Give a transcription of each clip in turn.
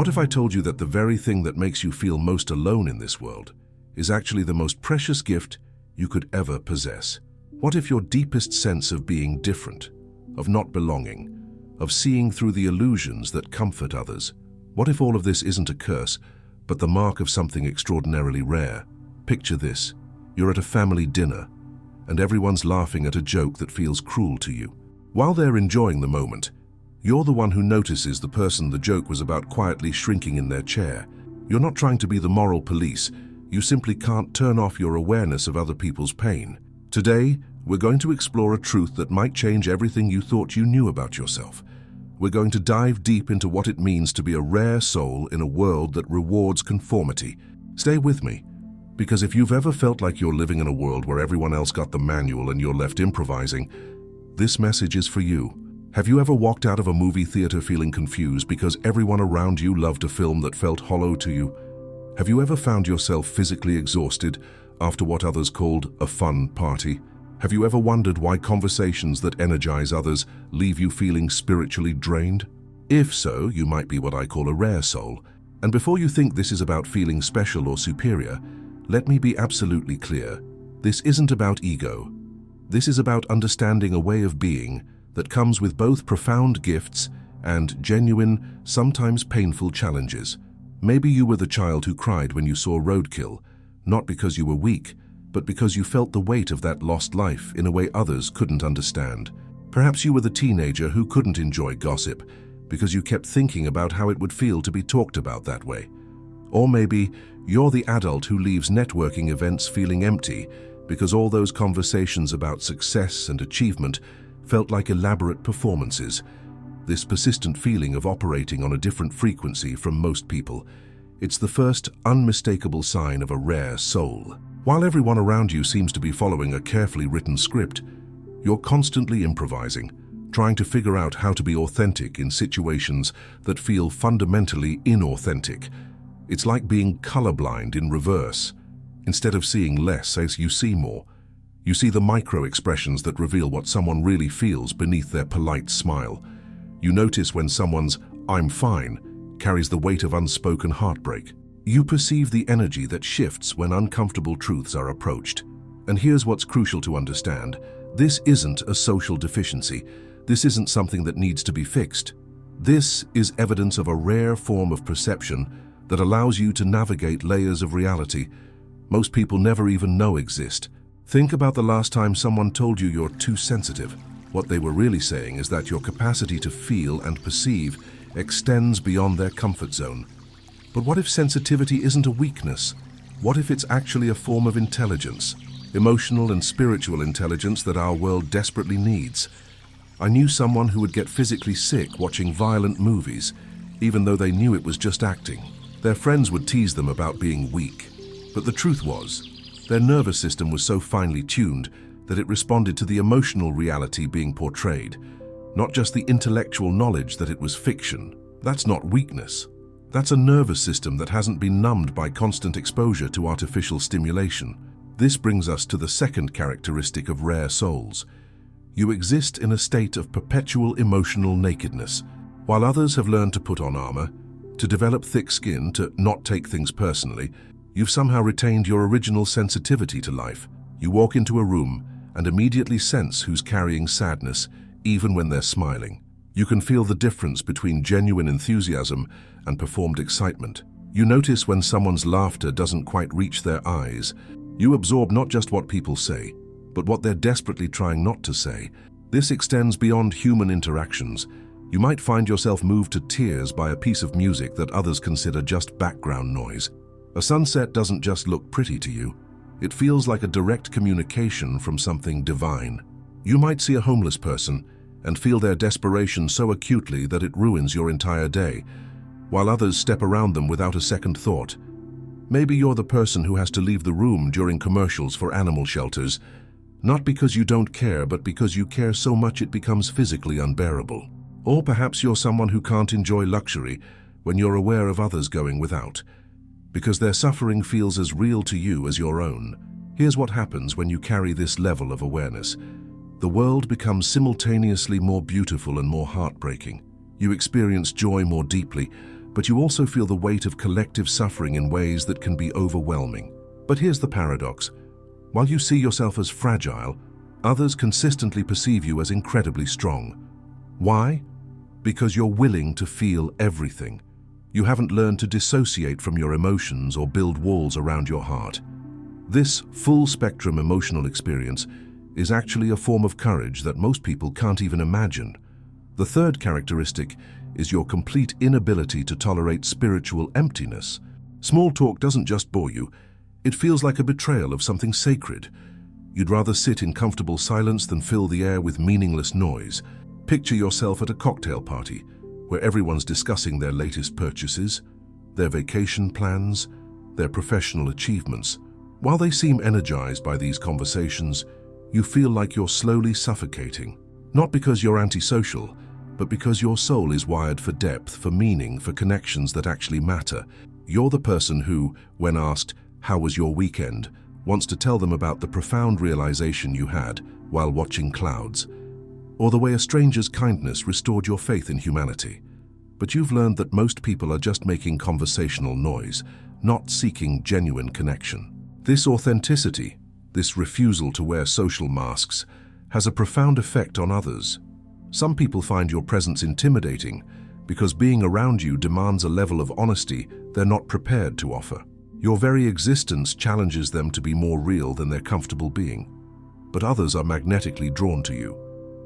What if I told you that the very thing that makes you feel most alone in this world is actually the most precious gift you could ever possess? What if your deepest sense of being different, of not belonging, of seeing through the illusions that comfort others? What if all of this isn't a curse, but the mark of something extraordinarily rare? Picture this. You're at a family dinner, and everyone's laughing at a joke that feels cruel to you. While they're enjoying the moment, you're the one who notices the person the joke was about quietly shrinking in their chair. You're not trying to be the moral police. You simply can't turn off your awareness of other people's pain. Today, we're going to explore a truth that might change everything you thought you knew about yourself. We're going to dive deep into what it means to be a rare soul in a world that rewards conformity. Stay with me, because if you've ever felt like you're living in a world where everyone else got the manual and you're left improvising, this message is for you. Have you ever walked out of a movie theater feeling confused because everyone around you loved a film that felt hollow to you? Have you ever found yourself physically exhausted after what others called a fun party? Have you ever wondered why conversations that energize others leave you feeling spiritually drained? If so, you might be what I call a rare soul. And before you think this is about feeling special or superior, let me be absolutely clear. This isn't about ego. This is about understanding a way of being that comes with both profound gifts and genuine, sometimes painful challenges. Maybe you were the child who cried when you saw Roadkill, not because you were weak, but because you felt the weight of that lost life in a way others couldn't understand. Perhaps you were the teenager who couldn't enjoy gossip because you kept thinking about how it would feel to be talked about that way. Or maybe you're the adult who leaves networking events feeling empty because all those conversations about success and achievement felt like elaborate performances. This persistent feeling of operating on a different frequency from most people, it's the first unmistakable sign of a rare soul. While everyone around you seems to be following a carefully written script, you're constantly improvising, trying to figure out how to be authentic in situations that feel fundamentally inauthentic. It's like being colorblind in reverse. Instead of seeing less as you see more, you see the micro-expressions that reveal what someone really feels beneath their polite smile. You notice when someone's "I'm fine" carries the weight of unspoken heartbreak. You perceive the energy that shifts when uncomfortable truths are approached. And here's what's crucial to understand. This isn't a social deficiency. This isn't something that needs to be fixed. This is evidence of a rare form of perception that allows you to navigate layers of reality most people never even know exist. Think about the last time someone told you you're too sensitive. What they were really saying is that your capacity to feel and perceive extends beyond their comfort zone. But what if sensitivity isn't a weakness? What if it's actually a form of intelligence, emotional and spiritual intelligence that our world desperately needs? I knew someone who would get physically sick watching violent movies, even though they knew it was just acting. Their friends would tease them about being weak. But the truth was, their nervous system was so finely tuned that it responded to the emotional reality being portrayed, not just the intellectual knowledge that it was fiction. That's not weakness. That's a nervous system that hasn't been numbed by constant exposure to artificial stimulation. This brings us to the second characteristic of rare souls. You exist in a state of perpetual emotional nakedness. While others have learned to put on armor, to develop thick skin, to not take things personally, you've somehow retained your original sensitivity to life. You walk into a room and immediately sense who's carrying sadness, even when they're smiling. You can feel the difference between genuine enthusiasm and performed excitement. You notice when someone's laughter doesn't quite reach their eyes. You absorb not just what people say, but what they're desperately trying not to say. This extends beyond human interactions. You might find yourself moved to tears by a piece of music that others consider just background noise. A sunset doesn't just look pretty to you. It feels like a direct communication from something divine. You might see a homeless person and feel their desperation so acutely that it ruins your entire day, while others step around them without a second thought. Maybe you're the person who has to leave the room during commercials for animal shelters, not because you don't care, but because you care so much it becomes physically unbearable. Or perhaps you're someone who can't enjoy luxury when you're aware of others going without, because their suffering feels as real to you as your own. Here's what happens when you carry this level of awareness. The world becomes simultaneously more beautiful and more heartbreaking. You experience joy more deeply, but you also feel the weight of collective suffering in ways that can be overwhelming. But here's the paradox. While you see yourself as fragile, others consistently perceive you as incredibly strong. Why? Because you're willing to feel everything. You haven't learned to dissociate from your emotions or build walls around your heart. This full-spectrum emotional experience is actually a form of courage that most people can't even imagine. The third characteristic is your complete inability to tolerate spiritual emptiness. Small talk doesn't just bore you, it feels like a betrayal of something sacred. You'd rather sit in comfortable silence than fill the air with meaningless noise. Picture yourself at a cocktail party, where everyone's discussing their latest purchases, their vacation plans, their professional achievements. While they seem energized by these conversations, you feel like you're slowly suffocating. Not because you're antisocial, but because your soul is wired for depth, for meaning, for connections that actually matter. You're the person who, when asked, "How was your weekend?" wants to tell them about the profound realization you had while watching clouds, or the way a stranger's kindness restored your faith in humanity. But you've learned that most people are just making conversational noise, not seeking genuine connection. This authenticity, this refusal to wear social masks, has a profound effect on others. Some people find your presence intimidating because being around you demands a level of honesty they're not prepared to offer. Your very existence challenges them to be more real than they're comfortable being. But others are magnetically drawn to you.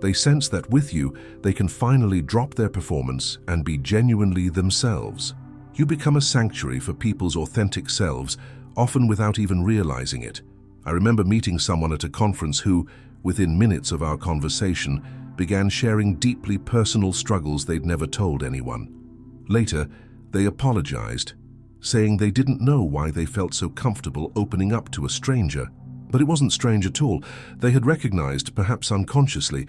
They sense that with you, they can finally drop their performance and be genuinely themselves. You become a sanctuary for people's authentic selves, often without even realizing it. I remember meeting someone at a conference who, within minutes of our conversation, began sharing deeply personal struggles they'd never told anyone. Later, they apologized, saying they didn't know why they felt so comfortable opening up to a stranger. But it wasn't strange at all. They had recognized, perhaps unconsciously,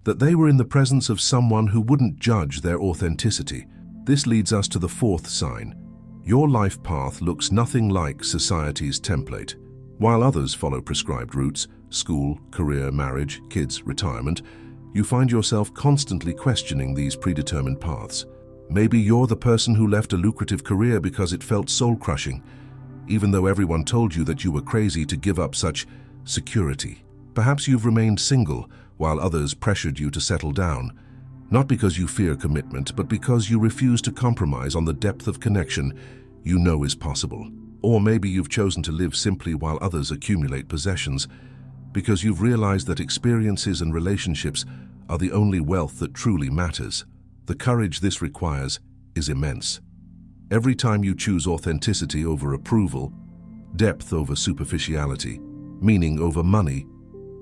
that they were in the presence of someone who wouldn't judge their authenticity. This leads us to the fourth sign. Your life path looks nothing like society's template. While others follow prescribed routes, school, career, marriage, kids, retirement, you find yourself constantly questioning these predetermined paths. Maybe you're the person who left a lucrative career because it felt soul-crushing, even though everyone told you that you were crazy to give up such security. Perhaps you've remained single while others pressured you to settle down, not because you fear commitment, but because you refuse to compromise on the depth of connection you know is possible. Or maybe you've chosen to live simply while others accumulate possessions, because you've realized that experiences and relationships are the only wealth that truly matters. The courage this requires is immense. Every time you choose authenticity over approval, depth over superficiality, meaning over money,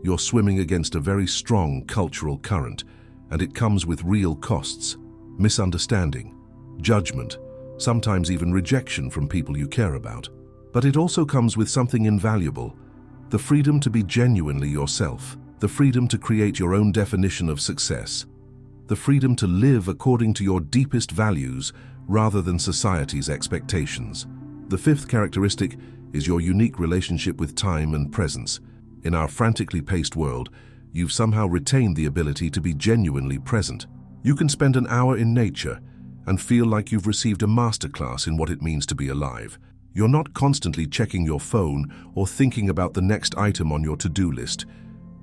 you're swimming against a very strong cultural current, and it comes with real costs: misunderstanding, judgment, sometimes even rejection from people you care about. But it also comes with something invaluable: the freedom to be genuinely yourself, the freedom to create your own definition of success, the freedom to live according to your deepest values rather than society's expectations. The fifth characteristic is your unique relationship with time and presence. In our frantically paced world, you've somehow retained the ability to be genuinely present. You can spend an hour in nature and feel like you've received a masterclass in what it means to be alive. You're not constantly checking your phone or thinking about the next item on your to-do list.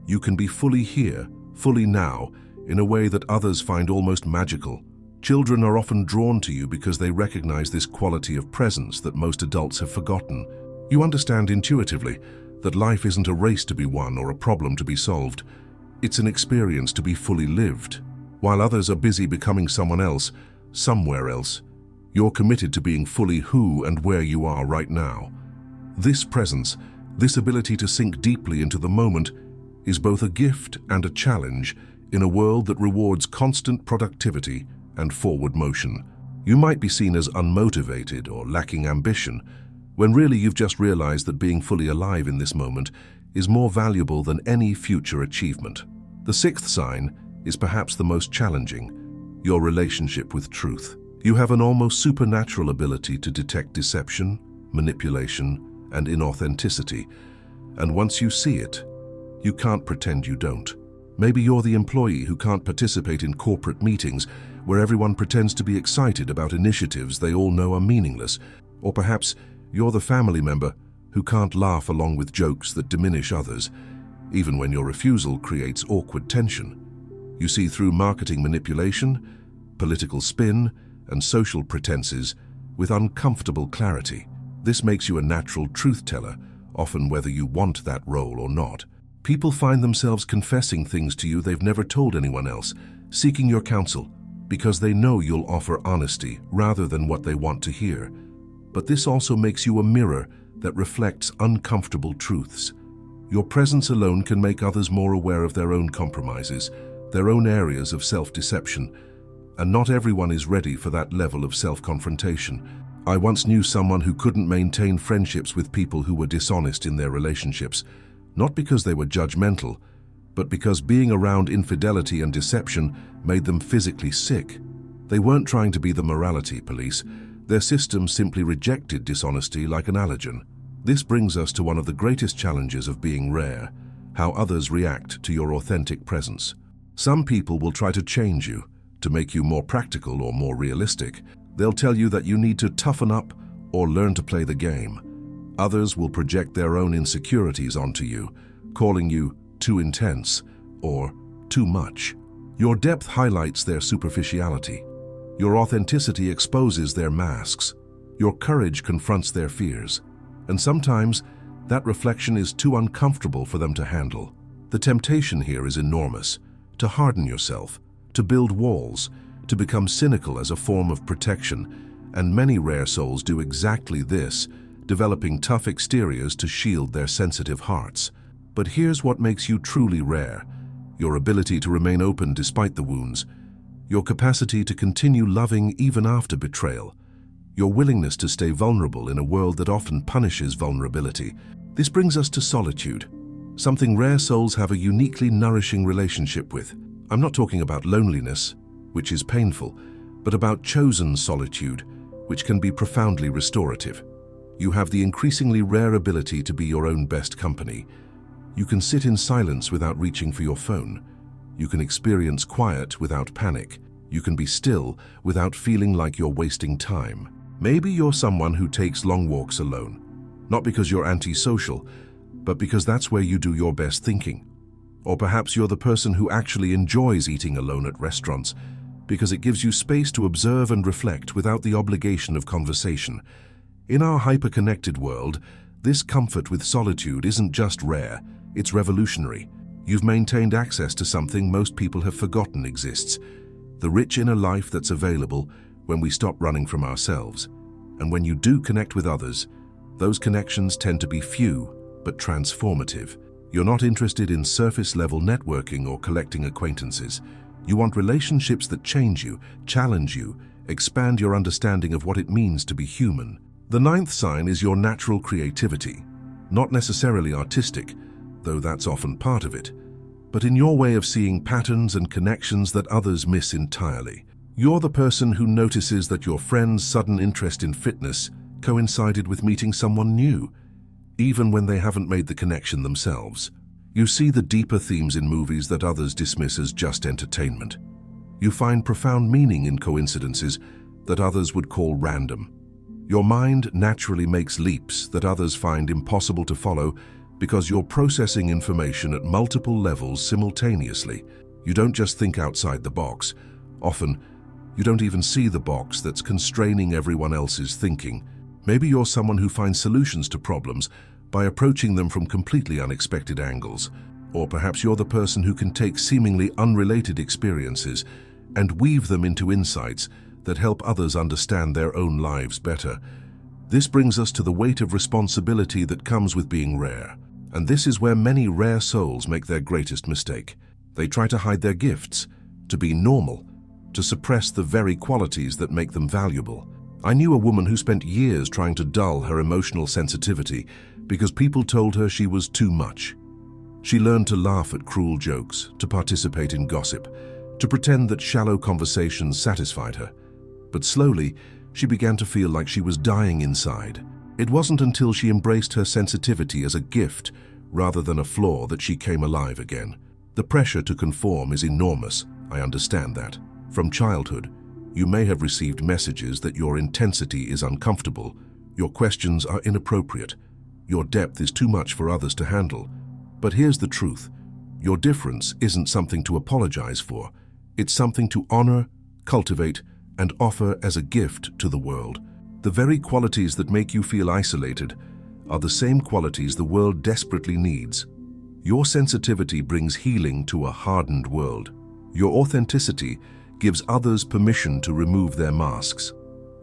You can be fully here, fully now, in a way that others find almost magical. Children are often drawn to you because they recognize this quality of presence that most adults have forgotten. You understand intuitively that life isn't a race to be won or a problem to be solved. It's an experience to be fully lived. While others are busy becoming someone else, somewhere else, you're committed to being fully who and where you are right now. This presence, this ability to sink deeply into the moment, is both a gift and a challenge in a world that rewards constant productivity and forward motion. You might be seen as unmotivated or lacking ambition, when really you've just realized that being fully alive in this moment is more valuable than any future achievement. The sixth sign is perhaps the most challenging: your relationship with truth. You have an almost supernatural ability to detect deception, manipulation, and inauthenticity, and once you see it, you can't pretend you don't. Maybe you're the employee who can't participate in corporate meetings where everyone pretends to be excited about initiatives they all know are meaningless. Or perhaps you're the family member who can't laugh along with jokes that diminish others, even when your refusal creates awkward tension. You see through marketing manipulation, political spin, and social pretenses with uncomfortable clarity. This makes you a natural truth-teller, often whether you want that role or not. People find themselves confessing things to you they've never told anyone else, seeking your counsel, because they know you'll offer honesty rather than what they want to hear. But this also makes you a mirror that reflects uncomfortable truths. Your presence alone can make others more aware of their own compromises, their own areas of self-deception, and not everyone is ready for that level of self-confrontation. I once knew someone who couldn't maintain friendships with people who were dishonest in their relationships, not because they were judgmental, but because being around infidelity and deception made them physically sick. They weren't trying to be the morality police. Their system simply rejected dishonesty like an allergen. This brings us to one of the greatest challenges of being rare: how others react to your authentic presence. Some people will try to change you, to make you more practical or more realistic. They'll tell you that you need to toughen up or learn to play the game. Others will project their own insecurities onto you, calling you too intense or too much. Your depth highlights their superficiality. Your authenticity exposes their masks. Your courage confronts their fears. And sometimes that reflection is too uncomfortable for them to handle. The temptation here is enormous: to harden yourself, to build walls, to become cynical as a form of protection. And many rare souls do exactly this, developing tough exteriors to shield their sensitive hearts. But here's what makes you truly rare: your ability to remain open despite the wounds, your capacity to continue loving even after betrayal, your willingness to stay vulnerable in a world that often punishes vulnerability. This brings us to solitude, something rare souls have a uniquely nourishing relationship with. I'm not talking about loneliness, which is painful, but about chosen solitude, which can be profoundly restorative. You have the increasingly rare ability to be your own best company. You can sit in silence without reaching for your phone. You can experience quiet without panic. You can be still without feeling like you're wasting time. Maybe you're someone who takes long walks alone, not because you're antisocial, but because that's where you do your best thinking. Or perhaps you're the person who actually enjoys eating alone at restaurants, because it gives you space to observe and reflect without the obligation of conversation. In our hyper-connected world, this comfort with solitude isn't just rare, it's revolutionary. You've maintained access to something most people have forgotten exists: the rich inner life that's available when we stop running from ourselves. And when you do connect with others, those connections tend to be few but transformative. You're not interested in surface-level networking or collecting acquaintances. You want relationships that change you, challenge you, expand your understanding of what it means to be human. The ninth sign is your natural creativity, not necessarily artistic, though that's often part of it, but in your way of seeing patterns and connections that others miss entirely. You're the person who notices that your friend's sudden interest in fitness coincided with meeting someone new, even when they haven't made the connection themselves. You see the deeper themes in movies that others dismiss as just entertainment. You find profound meaning in coincidences that others would call random. Your mind naturally makes leaps that others find impossible to follow because you're processing information at multiple levels simultaneously. You don't just think outside the box. Often, you don't even see the box that's constraining everyone else's thinking. Maybe you're someone who finds solutions to problems by approaching them from completely unexpected angles. Or perhaps you're the person who can take seemingly unrelated experiences and weave them into insights that help others understand their own lives better. This brings us to the weight of responsibility that comes with being rare. And this is where many rare souls make their greatest mistake. They try to hide their gifts, to be normal, to suppress the very qualities that make them valuable. I knew a woman who spent years trying to dull her emotional sensitivity because people told her she was too much. She learned to laugh at cruel jokes, to participate in gossip, to pretend that shallow conversations satisfied her. But slowly, she began to feel like she was dying inside. It wasn't until she embraced her sensitivity as a gift rather than a flaw that she came alive again. The pressure to conform is enormous, I understand that. From childhood, you may have received messages that your intensity is uncomfortable, your questions are inappropriate, your depth is too much for others to handle. But here's the truth. Your difference isn't something to apologize for. It's something to honor, cultivate, and offer as a gift to the world. The very qualities that make you feel isolated are the same qualities the world desperately needs. Your sensitivity brings healing to a hardened world. Your authenticity gives others permission to remove their masks.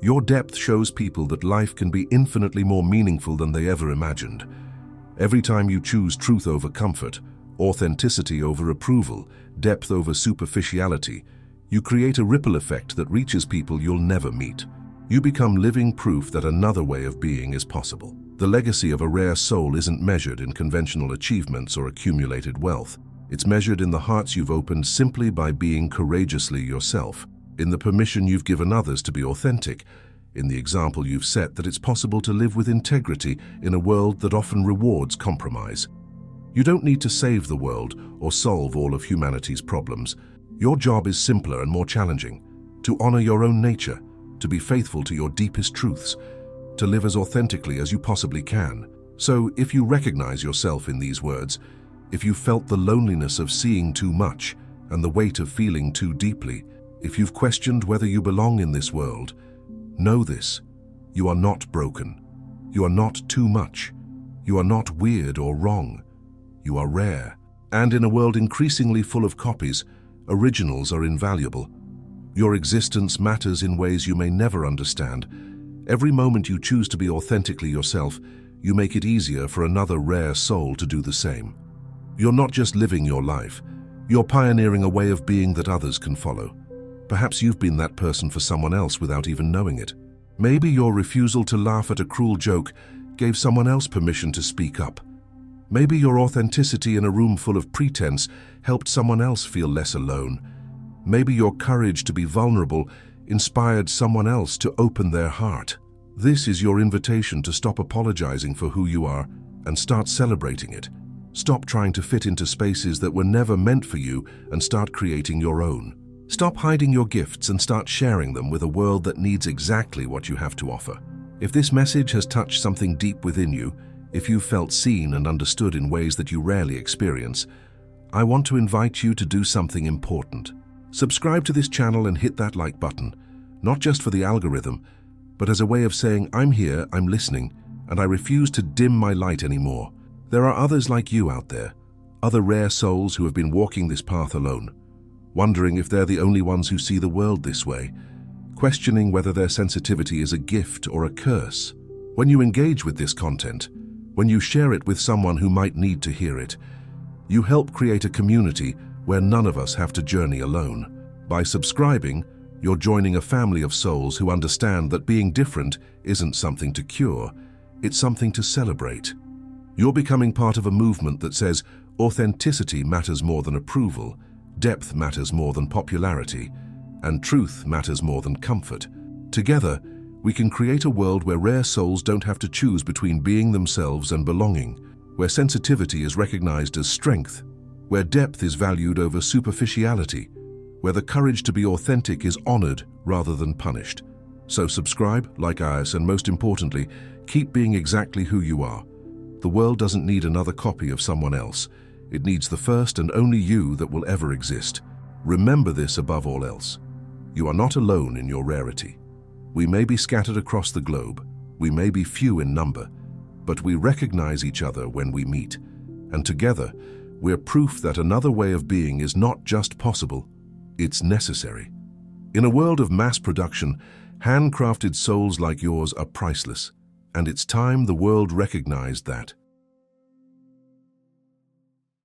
Your depth shows people that life can be infinitely more meaningful than they ever imagined. Every time you choose truth over comfort, authenticity over approval, depth over superficiality, you create a ripple effect that reaches people you'll never meet. You become living proof that another way of being is possible. The legacy of a rare soul isn't measured in conventional achievements or accumulated wealth. It's measured in the hearts you've opened simply by being courageously yourself, in the permission you've given others to be authentic, in the example you've set that it's possible to live with integrity in a world that often rewards compromise. You don't need to save the world or solve all of humanity's problems. Your job is simpler and more challenging: to honor your own nature, to be faithful to your deepest truths, to live as authentically as you possibly can. So, if you recognize yourself in these words, if you felt the loneliness of seeing too much and the weight of feeling too deeply, if you've questioned whether you belong in this world, know this: you are not broken. You are not too much. You are not weird or wrong. You are rare. And in a world increasingly full of copies, originals are invaluable. Your existence matters in ways you may never understand. Every moment you choose to be authentically yourself, you make it easier for another rare soul to do the same. You're not just living your life, you're pioneering a way of being that others can follow. Perhaps you've been that person for someone else without even knowing it. Maybe your refusal to laugh at a cruel joke gave someone else permission to speak up. Maybe your authenticity in a room full of pretense helped someone else feel less alone. Maybe your courage to be vulnerable inspired someone else to open their heart. This is your invitation to stop apologizing for who you are and start celebrating it. Stop trying to fit into spaces that were never meant for you and start creating your own. Stop hiding your gifts and start sharing them with a world that needs exactly what you have to offer. If this message has touched something deep within you, if you've felt seen and understood in ways that you rarely experience, I want to invite you to do something important. Subscribe to this channel and hit that like button, not just for the algorithm, but as a way of saying, I'm here, I'm listening, and I refuse to dim my light anymore. There are others like you out there, other rare souls who have been walking this path alone, wondering if they're the only ones who see the world this way, questioning whether their sensitivity is a gift or a curse. When you engage with this content, when you share it with someone who might need to hear it, you help create a community where none of us have to journey alone. By subscribing, you're joining a family of souls who understand that being different isn't something to cure, it's something to celebrate. You're becoming part of a movement that says authenticity matters more than approval, depth matters more than popularity, and truth matters more than comfort. Together, we can create a world where rare souls don't have to choose between being themselves and belonging, where sensitivity is recognized as strength, where depth is valued over superficiality, where the courage to be authentic is honored rather than punished. So subscribe, like us, and most importantly, keep being exactly who you are. The world doesn't need another copy of someone else. It needs the first and only you that will ever exist. Remember this above all else. You are not alone in your rarity. We may be scattered across the globe, we may be few in number, but we recognize each other when we meet, and together, we're proof that another way of being is not just possible, it's necessary. In a world of mass production, handcrafted souls like yours are priceless, and it's time the world recognized that.